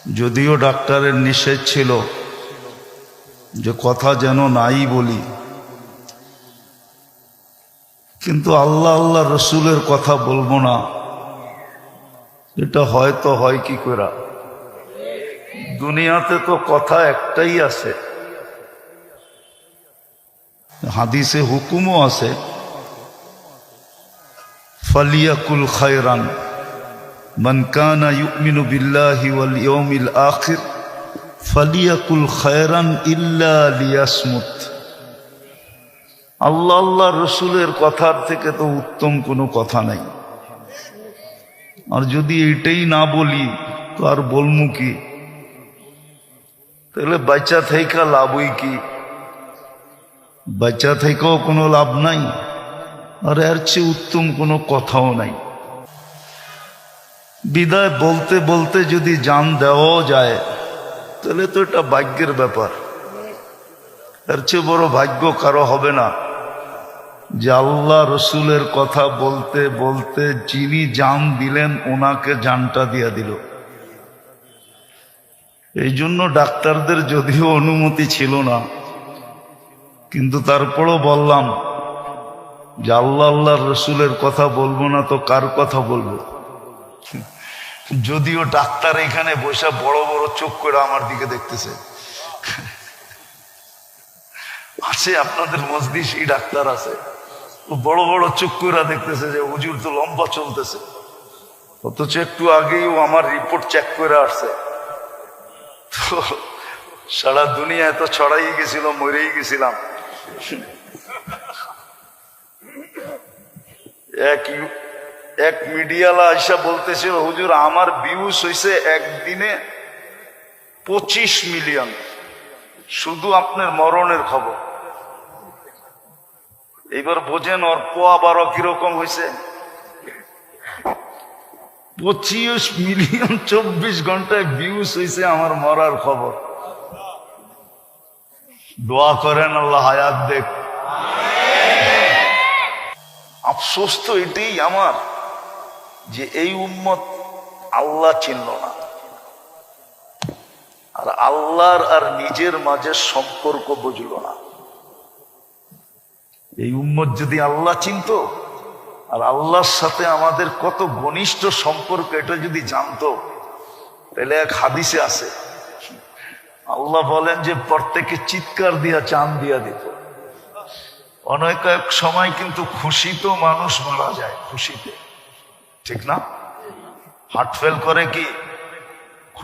যদিও ডাক্তারের নিষেধ ছিল যে কথা যেন নাই বলি, কিন্তু আল্লাহ আল্লাহ রসুলের কথা বলবো না, এটা হয়তো হয় কি করে? দুনিয়াতে তো কথা একটাই আছে, হাদিসে হুকুমও আছে, ফালিয়াকুল খায়রান মান কানা ইউমিনু বিল্লাহি ওয়াল ইয়াউমিল আখির ফালিয়াকুল খায়রান ইল্লা লিয়াসমুত। আল্লাহ আল্লাহ রসুলের কথার থেকে তো উত্তম কোনো কথা নাই। আর যদি এটাই না বলি তো আর বলমু কি? তাহলে বাচ্চা থেকে লাভই কি? বাচ্চা থেকেও কোনো লাভ নাই, আর এর চেয়ে উত্তম কোনো কথাও নাই। বিদায় বলতে বলতে যদি জান দেওয়াও যায় তাহলে তো এটা ভাগ্যের ব্যাপার। এর চেয়ে বড় ভাগ্য কারো হবে না যে আল্লাহ রসুলের কথা বলতে বলতে যিনি জান দিলেন ওনাকে জানটা দিয়া দিল। এই জন্য ডাক্তারদের যদিও অনুমতি ছিল না, কিন্তু তারপরও বললাম যে আল্লাহ আল্লাহ রসুলের কথা বলবো না তো কার কথা বলবো? যদিও ডাক্তার এখানে বসে বড় বড় চোখ করে আমার দিকে দেখতেছে। আছে আপনাদের মজলিসে ডাক্তার আছে, বড় বড় চোখ করে দেখতেছে যে হুজুর তো লম্বা চলতেছে, অথচ একটু আগেই ও আমার রিপোর্ট চেক করে আসছে। তো সারা দুনিয়ায় তো ছড়াই গেছিল, মরেই গেছিলাম। এক মিডিয়ালা আইসা বলতেছিল হুজুর আমার ভিউজ হয়েছে একদিনে 25 মিলিয়ন, শুধু আপনার মরণের খবর। এইবার বোঝেন ওর পোয়া 12 কিরকম হয়েছে। 25 মিলিয়ন 24 ঘন্টায় ভিউজ হয়েছে আমার মরার খবর। দোয়া করেন আল্লাহ হায়াত দেখ। আফসোস তো এটাই আমার যে এই উম্মত আল্লাহ চিনল না, আর আল্লাহর আর নিজের মাঝে সম্পর্ক বুঝল না। এই উম্মত যদি আল্লাহ চিনতো আর আল্লাহর সাথে আমাদের কত ঘনিষ্ঠ সম্পর্ক এটা যদি জানতো, তাহলে এক হাদিসে আছে আল্লাহ বলেন যে প্রত্যেকে চিৎকার দিয়া চাঁদ দিয়া দিত। অনেক এক সময় কিন্তু খুশিতেও মানুষ মারা যায়, খুশিতে, ঠিক না? হার্ট ফেল করে কি